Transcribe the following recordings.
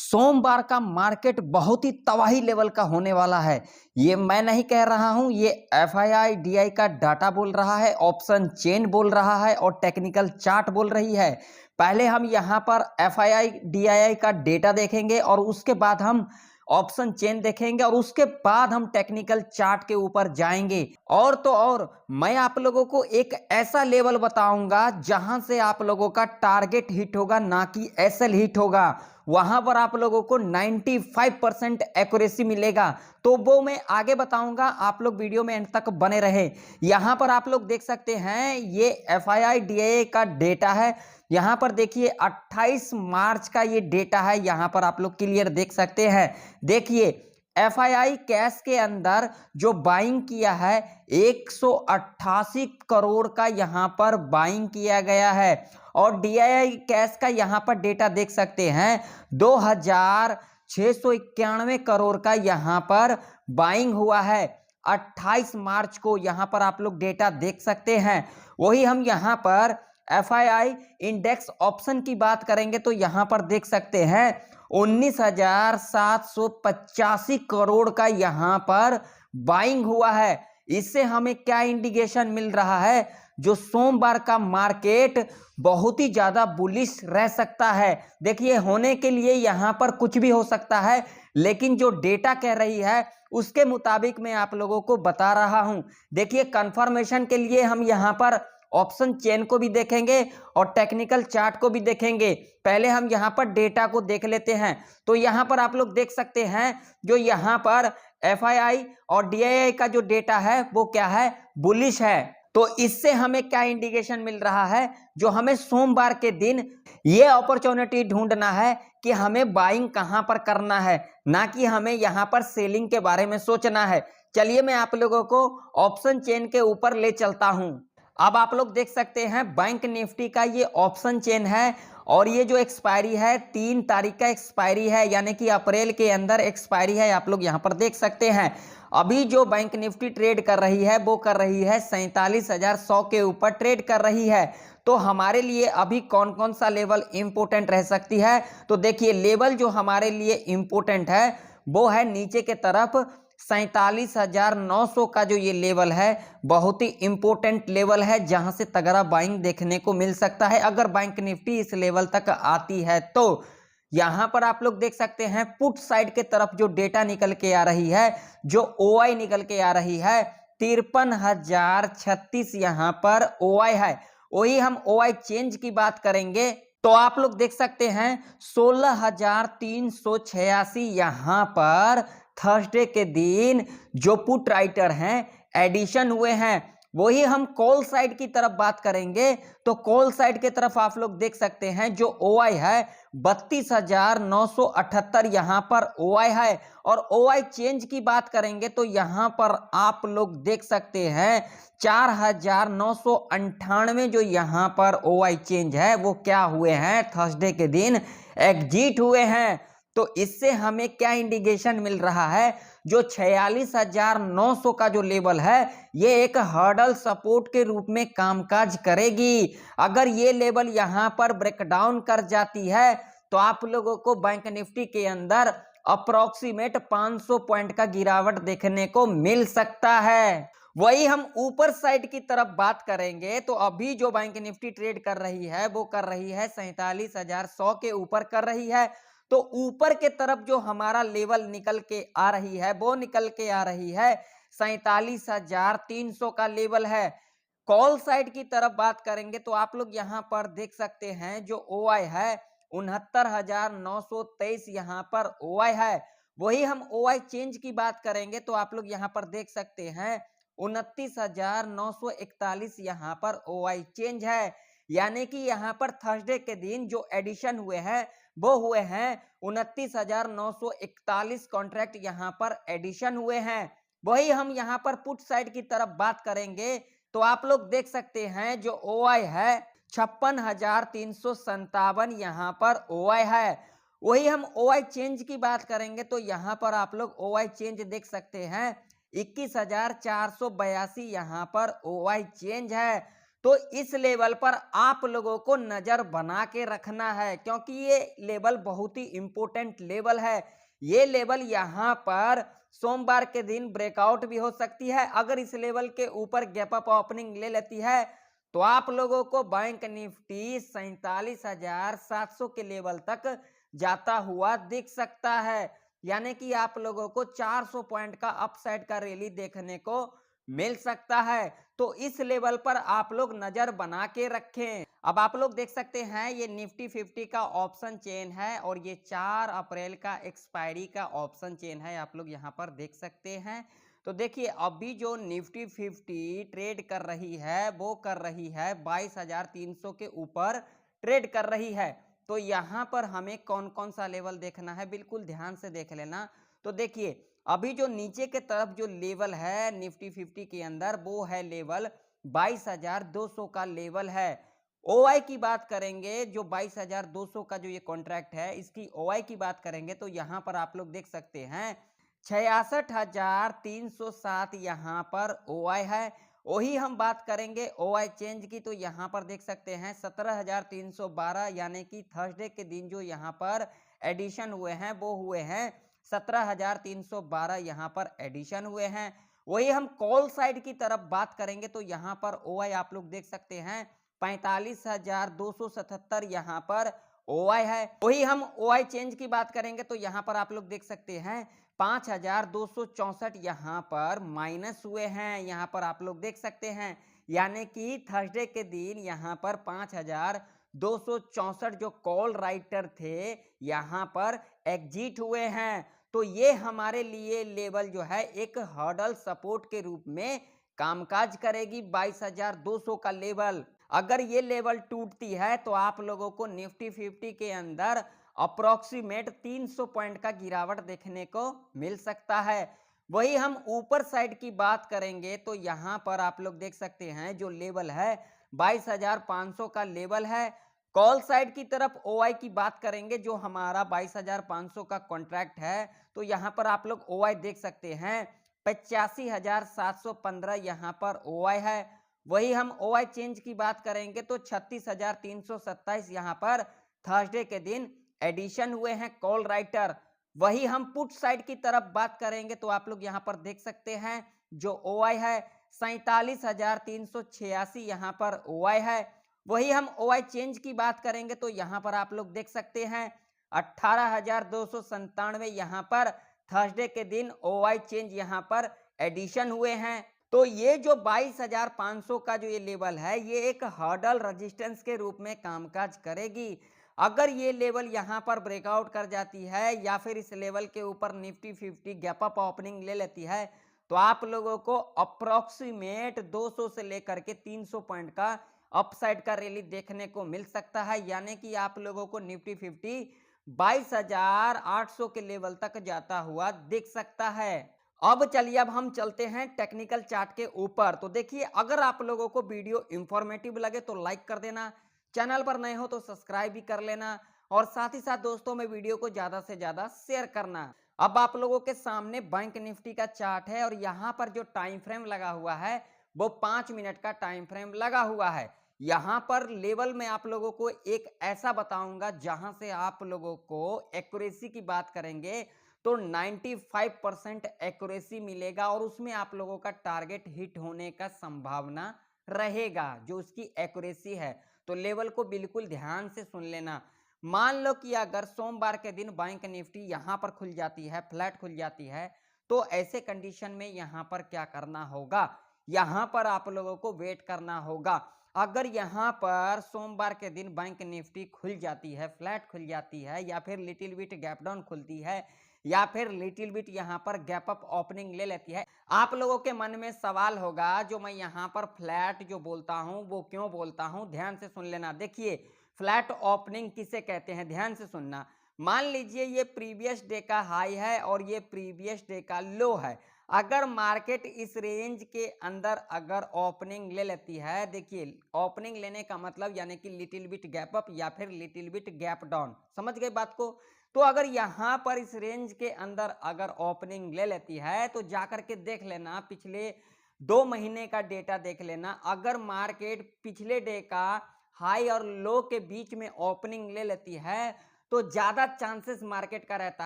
सोमवार का मार्केट बहुत ही तबाही लेवल का होने वाला है। ये मैं नहीं कह रहा हूं, ये एफआईआई डीआई का डाटा बोल रहा है, ऑप्शन चेन बोल रहा है और टेक्निकल चार्ट बोल रही है। पहले हम यहां पर एफआईआई डीआई का डेटा देखेंगे और उसके बाद हम ऑप्शन चेन देखेंगे और उसके बाद हम टेक्निकल चार्ट के ऊपर जाएंगे। और तो और मैं आप लोगों को एक ऐसा लेवल बताऊंगा जहां से आप लोगों का टारगेट हिट होगा, ना कि एसएल हिट होगा। वहां पर आप लोगों को 95% एक्यूरेसी मिलेगा। तो वो मैं आगे बताऊंगा, आप लोग वीडियो में एंड तक बने रहे। यहां पर आप लोग देख सकते हैं ये एफआईआई डीआई का डेटा है। यहां पर देखिए 28 मार्च का ये डेटा है, यहां पर आप लोग क्लियर देख सकते हैं। देखिए एफआईआई कैश के अंदर जो बाइंग किया है 188 करोड़ का यहां पर बाइंग किया गया है और डीआईआई कैश का यहां पर डेटा देख सकते हैं 2691 करोड़ का यहां पर बाइंग हुआ है 28 मार्च को। यहां पर आप लोग डेटा देख सकते हैं। वही हम यहां पर एफआईआई इंडेक्स ऑप्शन की बात करेंगे तो यहां पर देख सकते हैं 19,785 करोड़ का यहां पर बाइंग हुआ है। इससे हमें क्या इंडिकेशन मिल रहा है, जो सोमवार का मार्केट बहुत ही ज्यादा बुलिश रह सकता है। देखिए होने के लिए यहां पर कुछ भी हो सकता है, लेकिन जो डेटा कह रही है उसके मुताबिक मैं आप लोगों को बता रहा हूं। देखिए कंफर्मेशन के लिए हम यहां पर ऑप्शन चेन को भी देखेंगे और टेक्निकल चार्ट को भी देखेंगे। पहले हम यहां पर डेटा को देख लेते हैं। तो यहां पर आप लोग देख सकते हैं जो यहां पर एफआईआई और डीआईआई का जो डेटा है वो क्या है, बुलिश है। तो इससे हमें क्या इंडिकेशन मिल रहा है, जो हमें सोमवार के दिन ये अपॉर्चुनिटी ढूंढना है कि हमें बाइंग कहां पर करना है, ना कि हमें यहां पर सेलिंग के बारे में सोचना है। चलिए मैं आप लोगों को ऑप्शन चेन के ऊपर ले चलता हूं। अब आप लोग देख सकते हैं बैंक निफ्टी का ये ऑप्शन चेन है और ये जो एक्सपायरी है 3 तारीख का एक्सपायरी है, यानी कि अप्रैल के अंदर एक्सपायरी है। आप लोग यहां पर देख सकते हैं अभी जो बैंक निफ्टी ट्रेड कर रही है वो कर रही है 47,100 के ऊपर ट्रेड कर रही है। तो हमारे लिए अभी कौन कौन सा लेवल इंपोर्टेंट रह सकती है, तो देखिए लेवल जो हमारे लिए इंपोर्टेंट है वो है नीचे के तरफ 47,900 का जो ये लेवल है, बहुत ही इंपोर्टेंट लेवल है जहां से तगड़ा बाइंग देखने को मिल सकता है अगर बैंक निफ्टी इस लेवल तक आती है। तो यहां पर आप लोग देख सकते हैं पुट साइड के तरफ जो डेटा निकल के आ रही है, जो ओआई निकल के आ रही है 53,036 यहां पर ओआई है। वही हम ओआई चेंज की बात करेंगे तो आप लोग देख सकते हैं 16,386 यहां पर थर्सडे के दिन जो पुट राइटर हैं एडिशन हुए हैं। वही हम कॉल साइड की तरफ बात करेंगे तो कॉल साइड की तरफ आप लोग देख सकते हैं जो ओआई है 32,978 यहां पर ओआई है। और ओआई चेंज की बात करेंगे तो यहां पर आप लोग देख सकते हैं 4,998 जो यहां पर ओआई चेंज है वो क्या हुए हैं, थर्सडे के दिन एग्जिट हुए हैं। तो इससे हमें क्या इंडिकेशन मिल रहा है, जो 46,900 का जो लेवल है ये एक हर्डल सपोर्ट के रूप में कामकाज करेगी। अगर ये लेवल यहां पर ब्रेकडाउन कर जाती है तो आप लोगों को बैंक निफ्टी के अंदर अप्रोक्सीमेट 500 पॉइंट का गिरावट देखने को मिल सकता है। वही हम ऊपर साइड की तरफ बात करेंगे तो अभी जो बैंक निफ्टी ट्रेड कर रही है वो कर रही है 47,100 के ऊपर कर रही है। तो ऊपर के तरफ जो हमारा लेवल निकल के आ रही है वो निकल के आ रही है 47,300 का लेवल है। कॉल साइड की तरफ बात करेंगे तो आप लोग यहां पर देख सकते हैं जो ओआई है 69,923 यहां पर ओआई है। वही हम ओआई चेंज की बात करेंगे तो आप लोग यहां पर देख सकते हैं 29,941 यहां पर ओआई चेंज है। यानी कि यहां पर थर्सडे के दिन जो एडिशन हुए हैं वो हुए हैं 29,941 कॉन्ट्रैक्ट यहां पर एडिशन हुए हैं। वही हम यहां पर पुट साइड की तरफ बात करेंगे तो आप लोग देख सकते हैं जो ओआई है 56,357 यहां पर ओआई है। वही हम ओआई चेंज की बात करेंगे तो यहां पर आप लोग ओआई चेंज देख सकते हैं 21,482 यहां पर ओआई चेंज है। तो इस लेवल पर आप लोगों को नजर बना के रखना है, क्योंकि ये लेवल बहुत ही इंपॉर्टेंट लेवल है। ये लेवल यहाँ पर सोमवार के दिन ब्रेकआउट भी हो सकती है। अगर इस लेवल के ऊपर गैप अप ओपनिंग ले लेती है तो आप लोगों को बैंक निफ्टी 47,700 के लेवल तक जाता हुआ दिख सकता है। यानी कि आप लोगों को 400 पॉइंट का अपसाइड का रैली देखने को मिल सकता है। तो इस लेवल पर आप लोग नजर बना के रखें। अब आप लोग देख सकते हैं ये निफ्टी 50 का ऑप्शन चेन है और ये 4 अप्रैल का एक्सपायरी का ऑप्शन चेन है, आप लोग यहाँ पर देख सकते हैं। तो देखिए अभी जो निफ्टी 50 ट्रेड कर रही है वो कर रही है 22,300 के ऊपर ट्रेड कर रही है। तो यहाँ पर हमें कौन कौन सा लेवल देखना है, बिल्कुल ध्यान से देख लेना। तो देखिए अभी जो नीचे के तरफ जो लेवल है निफ्टी 50 के अंदर वो है लेवल 22,200 का लेवल है। ओआई की बात करेंगे, जो 22,200 का जो ये कॉन्ट्रैक्ट है इसकी ओआई की बात करेंगे तो यहाँ पर आप लोग देख सकते हैं 66,307 यहाँ पर ओआई है। वही हम बात करेंगे ओआई चेंज की तो यहाँ पर देख सकते हैं 17,312, यानी कि थर्सडे के दिन जो यहाँ पर एडिशन हुए हैं वो हुए हैं 17,312 यहाँ पर एडिशन हुए हैं। वही हम कॉल साइड की तरफ बात करेंगे तो यहाँ पर ओआई आप लोग देख सकते हैं 45,277 यहाँ पर ओआई है। वही हम ओआई चेंज की बात करेंगे तो यहाँ पर आप लोग देख सकते हैं 5,264 यहाँ पर माइनस हुए हैं, यहाँ पर आप लोग देख सकते हैं। यानी कि थर्सडे के दिन यहाँ पर 5,264 जो कॉल राइटर थे यहाँ पर एग्जिट हुए हैं। तो ये हमारे लिए लेवल जो है एक हर्डल सपोर्ट के रूप में कामकाज करेगी। 22,200 का लेवल, अगर ये लेवल टूटती है तो आप लोगों को निफ्टी 50 के अंदर अप्रोक्सीमेट 300 पॉइंट का गिरावट देखने को मिल सकता है। वही हम ऊपर साइड की बात करेंगे तो यहाँ पर आप लोग देख सकते हैं जो लेवल है 22,500 का लेवल है। कॉल साइड की तरफ ओआई की बात करेंगे, जो हमारा 22,500 का कॉन्ट्रैक्ट है तो यहाँ पर आप लोग ओआई देख सकते हैं 85,715 यहाँ पर ओआई है। वही हम ओआई चेंज की बात करेंगे तो 36,327 यहाँ पर थर्सडे के दिन एडिशन हुए हैं कॉल राइटर। वही हम पुट साइड की तरफ बात करेंगे तो आप लोग यहाँ पर देख सकते हैं जो ओआई है 47,386 यहाँ पर ओआई है। वही हम ओआई चेंज की बात करेंगे तो यहाँ पर आप लोग देख सकते हैं 18,297 यहाँ पर थर्सडे के दिन ओआई चेंज यहाँ पर एडिशन हुए हैं। तो ये जो 22,500 का जो ये लेवल है ये एक हर्डल रेजिस्टेंस के रूप में कामकाज करेगी। अगर ये लेवल यहाँ पर ब्रेकआउट कर जाती है या फिर इस लेवल के ऊपर निफ्टी 50 गैप अप ओपनिंग ले लेती है तो आप लोगों को अप्रोक्सीमेट 200 से लेकर के 300 पॉइंट का अपसाइड का रैली देखने को मिल सकता है। यानी कि आप लोगों को निफ्टी 50 22,800 के लेवल तक जाता हुआ दिख सकता है। अब चलिए अब हम चलते हैं टेक्निकल चार्ट के ऊपर। तो देखिए अगर आप लोगों को वीडियो इंफॉर्मेटिव लगे तो लाइक कर देना, चैनल पर नए हो तो सब्सक्राइब भी कर लेना और साथ ही साथ दोस्तों में वीडियो को ज्यादा से ज्यादा शेयर करना। अब आप लोगों के सामने बैंक निफ्टी का चार्ट है और यहाँ पर जो टाइम फ्रेम लगा हुआ है वो 5 मिनट का टाइम फ्रेम लगा हुआ है। यहाँ पर लेवल में आप लोगों को एक ऐसा बताऊंगा जहां से आप लोगों को एक्यूरेसी की बात करेंगे तो 95% एक्यूरेसी मिलेगा और उसमें आप लोगों का टारगेट हिट होने का संभावना रहेगा जो उसकी एक्यूरेसी है। तो लेवल को बिल्कुल ध्यान से सुन लेना। मान लो कि अगर सोमवार के दिन बैंक निफ्टी यहां पर खुल जाती है, फ्लैट खुल जाती है, तो ऐसे कंडीशन में यहां पर क्या करना होगा, यहां पर आप लोगों को वेट करना होगा। अगर यहां पर सोमवार के दिन बैंक निफ्टी खुल जाती है, फ्लैट खुल जाती है या फिर लिटिल बिट गैप डाउन खुलती है या फिर लिटिल बिट यहाँ पर गैप अप ओपनिंग ले लेती है, आप लोगों के मन में सवाल होगा जो मैं यहाँ पर फ्लैट जो बोलता हूँ वो क्यों बोलता हूँ। ध्यान से सुन लेना। देखिए फ्लैट ओपनिंग किसे कहते हैं, ध्यान से सुनना। मान लीजिए ये प्रीवियस डे का हाई है और ये प्रीवियस डे का लो है। अगर मार्केट इस रेंज के अंदर अगर ओपनिंग ले लेती है, देखिए ओपनिंग लेने का मतलब यानी कि लिटिल बिट गैप अप या फिर लिटिल बिट गैप डाउन, समझ गए बात को। तो अगर यहाँ पर इस रेंज के अंदर अगर ओपनिंग ले लेती है तो जाकर के देख लेना पिछले 2 महीने का डेटा देख लेना। अगर मार्केट पिछले डे का हाई और लो के बीच में ओपनिंग ले लेती है तो ज्यादा चांसेस मार्केट का रहता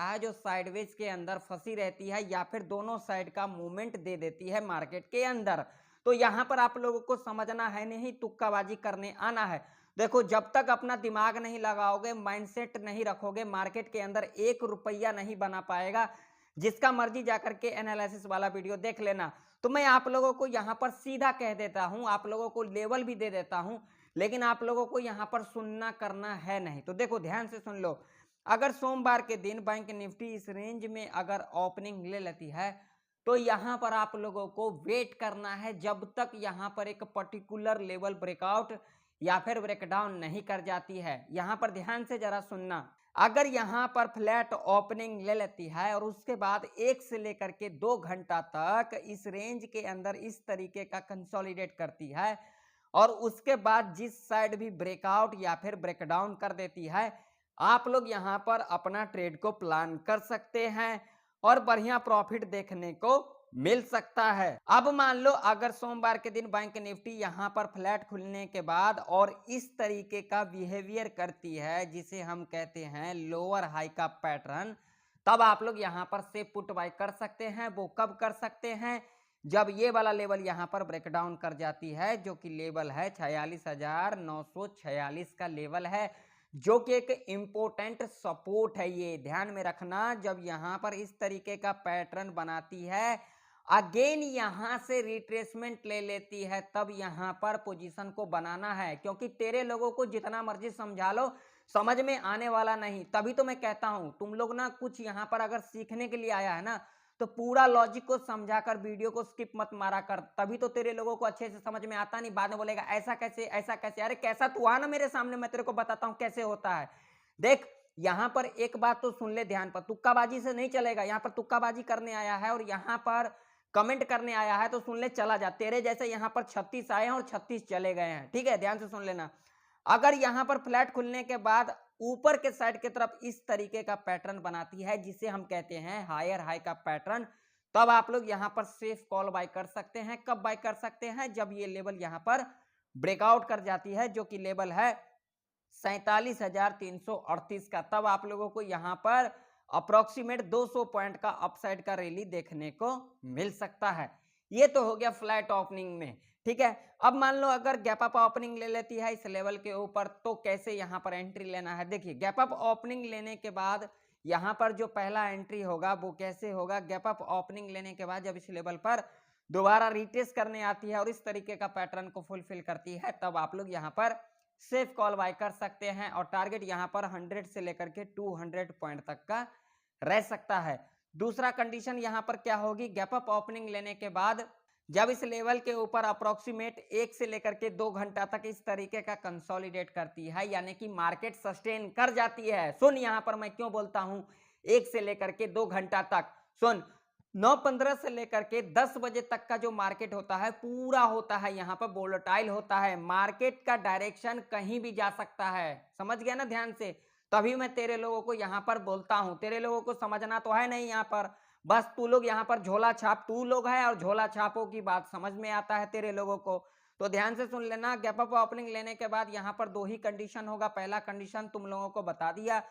है जो साइडवेज के अंदर फंसी रहती है या फिर दोनों साइड का मूवमेंट दे देती है मार्केट के अंदर। तो यहां पर आप लोगों को समझना है नहीं, तुक्काबाजी करने आना है। देखो, जब तक अपना दिमाग नहीं लगाओगे, माइंडसेट नहीं रखोगे, मार्केट के अंदर 1 रुपया नहीं बना पाएगा। जिसका मर्जी जाकर के एनालिसिस वाला वीडियो देख लेना। तो मैं आप लोगों को यहाँ पर सीधा कह देता हूँ, आप लोगों को लेवल भी दे देता हूँ, लेकिन आप लोगों को यहाँ पर सुनना करना है नहीं। तो देखो, ध्यान से सुन लो। अगर सोमवार के दिन बैंक निफ्टी इस रेंज में अगर ओपनिंग ले लेती है तो यहाँ पर आप लोगों को वेट करना है जब तक यहाँ पर एक पर्टिकुलर लेवल ब्रेकआउट या फिर ब्रेकडाउन नहीं कर जाती है। यहाँ पर ध्यान से जरा सुनना। अगर यहाँ पर फ्लैट ओपनिंग ले लेती है और उसके बाद 1 से लेकर के 2 घंटा तक इस रेंज के अंदर इस तरीके का कंसोलिडेट करती है और उसके बाद जिस साइड भी ब्रेकआउट या फिर ब्रेकडाउन कर देती है, आप लोग यहाँ पर अपना ट्रेड को प्लान कर सकते हैं और बढ़िया प्रॉफिट देखने को मिल सकता है। अब मान लो अगर सोमवार के दिन बैंक निफ्टी यहाँ पर फ्लैट खुलने के बाद और इस तरीके का बिहेवियर करती है जिसे हम कहते हैं लोअर हाई का पैटर्न, तब आप लोग यहाँ पर से पुट बाय कर सकते हैं। वो कब कर सकते हैं? जब ये वाला लेवल यहाँ पर ब्रेकडाउन कर जाती है, जो कि लेवल है 46,946 का लेवल है, जो कि एक इंपॉर्टेंट सपोर्ट है। ये ध्यान में रखना, जब यहाँ पर इस तरीके का पैटर्न बनाती है, अगेन यहां से रिट्रेसमेंट ले लेती है, तब यहां पर पोजीशन को बनाना है। क्योंकि तेरे लोगों को जितना मर्जी समझा लो, समझ में आने वाला नहीं। तभी तो मैं कहता हूं तुम लोग ना कुछ यहां पर अगर सीखने के लिए आया है ना, तो पूरा लॉजिक को समझाकर वीडियो को स्किप मत मारा कर। तभी तो तेरे लोगों को अच्छे से समझ में आता नहीं। बाद में बोलेगा ऐसा कैसे ऐसा कैसे। अरे कैसा, तू आ ना मेरे सामने, मैं तेरे को बताता हूं कैसे होता है। देख, यहां पर एक बात तो सुन ले ध्यान पर, तुक्काबाजी से नहीं चलेगा। यहां पर तुक्काबाजी करने आया है और यहां पर कमेंट करने आया है तो सुन ले, चला जा। तेरे जैसे यहां पर 36 आए हैं और 36 चले गए हैं। ठीक है, ध्यान से सुन लेना। अगर यहां पर फ्लैट खुलने के बाद ऊपर के साइड की तरफ इस तरीके का पैटर्न बनाती है जिसे हम कहते हैं हायर हाई का पैटर्न, तब आप लोग यहां पर सेफ कॉल बाय कर सकते हैं। कब बाय कर सकते हैं? जब ये लेवल यहां पर ब्रेकआउट कर जाती है, जो कि लेवल है 47,338 का। तब आप लोगों को यहां पर अप्रोक्सीमेट 200 पॉइंट का अपसाइड का रैली देखने को मिल सकता है। ये तो हो गया फ्लैट ओपनिंग में। ठीक है, अब मान लो अगर गैप अप ओपनिंग ले लेती है इस लेवल के ऊपर, तो कैसे यहां पर एंट्री लेना है? देखिए, गैप अप ओपनिंग लेने के बाद यहां पर जो पहला एंट्री होगा वो कैसे होगा? गैप अप ओपनिंग लेने के बाद जब इस लेवल पर दोबारा रिटेस्ट करने आती है और इस तरीके का पैटर्न को फुलफिल करती है, तब आप लोग यहां पर सेफ कॉल बाय कर सकते हैं और टारगेट यहां पर 100 से लेकर के 200 पॉइंट तक का रह सकता है। दूसरा कंडीशन यहां पर क्या होगी? गैप अप ओपनिंग लेने के बाद जब इस लेवल के ऊपर अप्रोक्सीमेट 1 से लेकर के 2 घंटा तक इस तरीके का कंसोलिडेट करती है, यानी कि मार्केट सस्टेन कर जाती है। सुन, यहां पर मैं क्यों बोलता हूं 1 से लेकर के 2 घंटा तक। सुन, 9:15 से लेकर के 10 बजे तक का जो मार्केट होता है पूरा होता है यहाँ पर वोलेटाइल होता है। मार्केट का डायरेक्शन कहीं भी जा सकता है। समझ गया ना ध्यान से? तभी मैं तेरे लोगों को यहाँ पर बोलता हूँ। तेरे लोगों को समझना तो है नहीं यहाँ पर, बस तू लोग यहाँ पर झोला छाप तू लोग है और झोला छापों की बात समझ में आता है तेरे लोगों को। तो ध्यान से सुन लेना, गैप अप ओपनिंग लेने के बाद यहाँ पर 2 ही कंडीशन होगा। पहला कंडीशन तुम लोगों को बता दिया।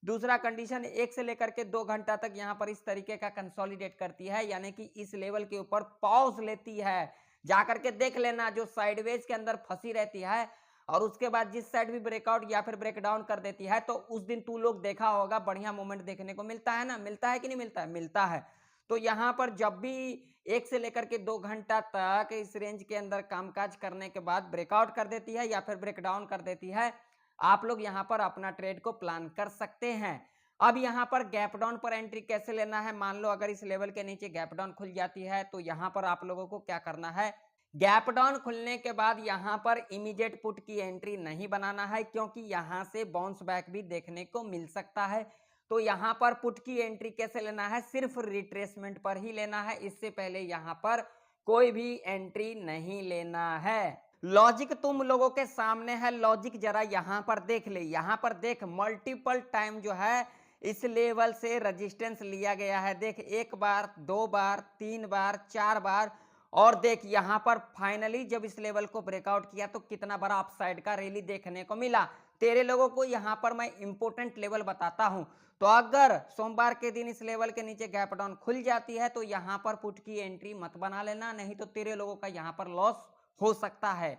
दूसरा कंडीशन 1 से लेकर के 2 घंटा तक यहाँ पर इस तरीके का कंसोलिडेट करती है, यानी कि इस लेवल के ऊपर पॉज लेती है। जाकर के देख लेना, जो साइडवेज के अंदर फंसी रहती है और उसके बाद जिस साइड भी ब्रेकआउट या फिर ब्रेकडाउन कर देती है, तो उस दिन तू लोग देखा होगा बढ़िया मूवमेंट देखने को मिलता है ना? मिलता है कि नहीं मिलता है? मिलता है। तो यहाँ पर जब भी 1 से लेकर के 2 घंटा तक इस रेंज के अंदर कामकाज करने के बाद ब्रेकआउट कर देती है या फिर ब्रेकडाउन कर देती है, आप लोग यहां पर अपना ट्रेड को प्लान कर सकते हैं। अब यहां पर गैप डाउन पर एंट्री कैसे लेना है? मान लो अगर इस लेवल के नीचे गैप डाउन खुल जाती है, तो यहां पर आप लोगों को क्या करना है? गैप डाउन खुलने के बाद यहां पर इमीडिएट पुट की एंट्री नहीं बनाना है, क्योंकि यहां से बाउंस बैक भी देखने को मिल सकता है। तो यहां पर पुट की एंट्री कैसे लेना है? सिर्फ रिट्रेसमेंट पर ही लेना है। इससे पहले यहां पर कोई भी एंट्री नहीं लेना है। लॉजिक तुम लोगों के सामने है। लॉजिक जरा यहां पर देख ले। यहां पर देख, मल्टीपल टाइम जो है इस लेवल से रेजिस्टेंस लिया गया है। देख, 1 बार, 2 बार, 3 बार, 4 बार और देख यहाँ पर फाइनली जब इस लेवल को ब्रेकआउट किया तो कितना बड़ा अपसाइड का रैली देखने को मिला। तेरे लोगों को यहाँ पर मैं इंपॉर्टेंट लेवल बताता हूं। तो अगर सोमवार के दिन इस लेवल के नीचे गैप डाउन खुल जाती है तो यहाँ पर पुट की एंट्री मत बना लेना, नहीं तो तेरे लोगों का यहाँ पर लॉस हो सकता है।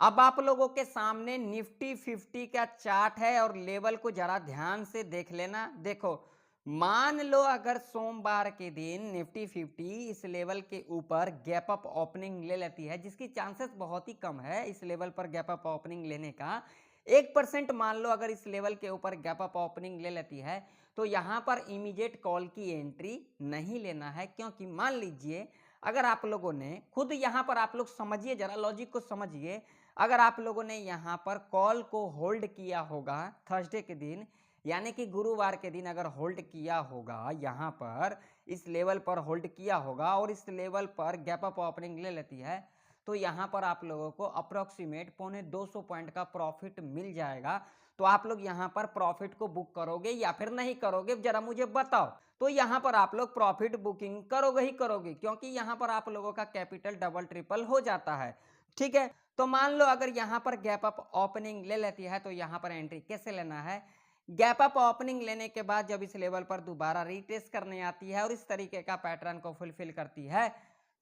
अब आप लोगों के सामने निफ्टी 50 का चार्ट है और लेवल को जरा ध्यान से देख लेना। देखो, मान लो अगर सोमवार के दिन निफ्टी 50 इस लेवल के ऊपर गैप अप ओपनिंग ले लेती है, जिसकी चांसेस बहुत ही कम है इस लेवल पर गैप अप ओपनिंग लेने का, 1% मान लो अगर इस लेवल के ऊपर गैप अप ओपनिंग ले लेती है तो यहां पर इमीडिएट कॉल की एंट्री नहीं लेना है। क्योंकि मान लीजिए अगर आप लोगों ने खुद यहां पर, आप लोग समझिए, जरा लॉजिक को समझिए, अगर आप लोगों ने यहां पर कॉल को होल्ड किया होगा थर्सडे के दिन, यानी कि गुरुवार के दिन अगर होल्ड किया होगा, यहां पर इस लेवल पर होल्ड किया होगा और इस लेवल पर गैप अप ओपनिंग ले लेती है तो यहां पर आप लोगों को अप्रोक्सीमेट 250 पॉइंट का प्रॉफिट मिल जाएगा। तो आप लोग यहां पर प्रॉफिट को बुक करोगे या फिर नहीं करोगे, जरा मुझे बताओ। तो यहां पर आप लोग प्रॉफिट बुकिंग करोगे ही करोगे, क्योंकि यहां पर आप लोगों का कैपिटल डबल ट्रिपल हो जाता है। ठीक है, तो मान लो अगर यहां पर गैप अप ओपनिंग ले लेती है तो यहां पर एंट्री कैसे लेना है। गैप अप ओपनिंग लेने के बाद जब इस लेवल पर दोबारा रीटेस्ट करने आती है और इस तरीके का पैटर्न को फुलफिल करती है,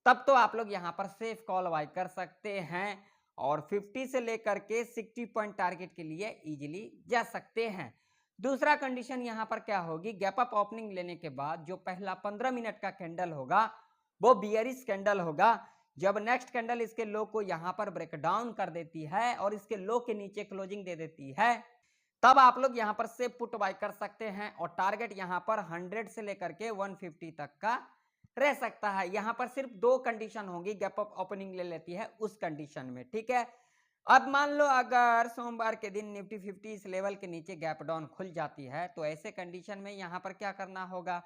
तब तो आप लोग यहां पर सेफ कॉल बाय कर सकते हैं और 50 से लेकर के 60 पॉइंट टारगेट के लिए इजीली जा सकते हैं। दूसरा कंडीशन यहां पर क्या होगी, गैप अप ओपनिंग लेने के बाद जो पहला 15 मिनट का कैंडल होगा वो बियरिश कैंडल होगा। जब नेक्स्ट कैंडल इसके लो को यहां पर ब्रेक डाउन कर देती है और इसके लो के नीचे क्लोजिंग दे देती है, तब आप लोग यहां पर से पुट बाय कर सकते हैं और टारगेट यहां पर 100 से लेकर के 150 तक का रह सकता है। यहां पर सिर्फ दो कंडीशन होंगी, गैप अप ओपनिंग ले लेती है उस कंडीशन में। ठीक है, अब मान लो अगर सोमवार के दिन निफ्टी 50 इस लेवल के नीचे गैप डाउन खुल जाती है तो ऐसे कंडीशन में यहां पर क्या करना होगा।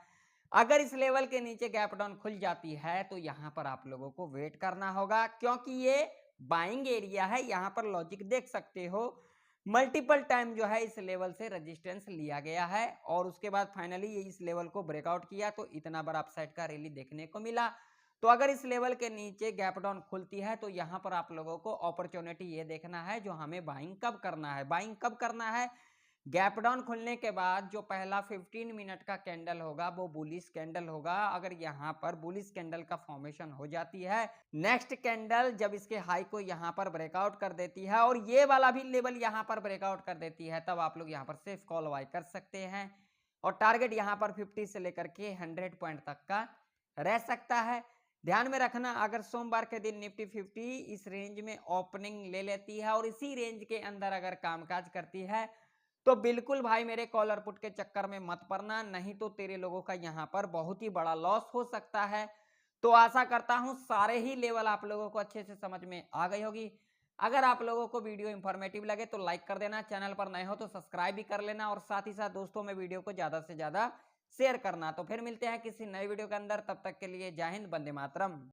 अगर इस लेवल के नीचे गैप डाउन खुल जाती है तो यहां पर आप लोगों को वेट करना होगा, क्योंकि ये बाइंग एरिया है। यहां पर लॉजिक देख सकते हो, मल्टीपल टाइम जो है इस लेवल से रेजिस्टेंस लिया गया है और उसके बाद फाइनली ये इस लेवल को ब्रेकआउट किया तो इतना बड़ा अपसाइड का रैली देखने को मिला। तो अगर इस लेवल के नीचे गैप डाउन खुलती है तो यहां पर आप लोगों को अपॉर्चुनिटी ये देखना है जो हमें बाइंग कब करना है। बाइंग कब करना है, गैप डाउन खुलने के बाद जो पहला 15 मिनट का कैंडल होगा वो बुलिश कैंडल होगा। अगर यहाँ पर बुलिश कैंडल का फॉर्मेशन हो जाती है, नेक्स्ट कैंडल जब इसके हाई को यहाँ पर ब्रेकआउट कर देती है और ये वाला भी लेवल यहाँ पर ब्रेकआउट कर देती है, तब आप लोग यहाँ पर सेफ कॉल बाय कर सकते हैं और टारगेट यहाँ पर 50 से लेकर के 100 पॉइंट तक का रह सकता है। ध्यान में रखना, अगर सोमवार के दिन निफ्टी 50 इस रेंज में ओपनिंग ले लेती है और इसी रेंज के अंदर अगर कामकाज करती है तो बिल्कुल भाई मेरे कॉलर पुट के चक्कर में मत पड़ना, नहीं तो तेरे लोगों का यहाँ पर बहुत ही बड़ा लॉस हो सकता है। तो आशा करता हूँ सारे ही लेवल आप लोगों को अच्छे से समझ में आ गई होगी। अगर आप लोगों को वीडियो इंफॉर्मेटिव लगे तो लाइक कर देना, चैनल पर नए हो तो सब्सक्राइब भी कर लेना और साथ ही साथ दोस्तों में वीडियो को ज्यादा से ज्यादा शेयर करना। तो फिर मिलते हैं किसी नए वीडियो के अंदर, तब तक के लिए जय हिंद, वंदे मातरम।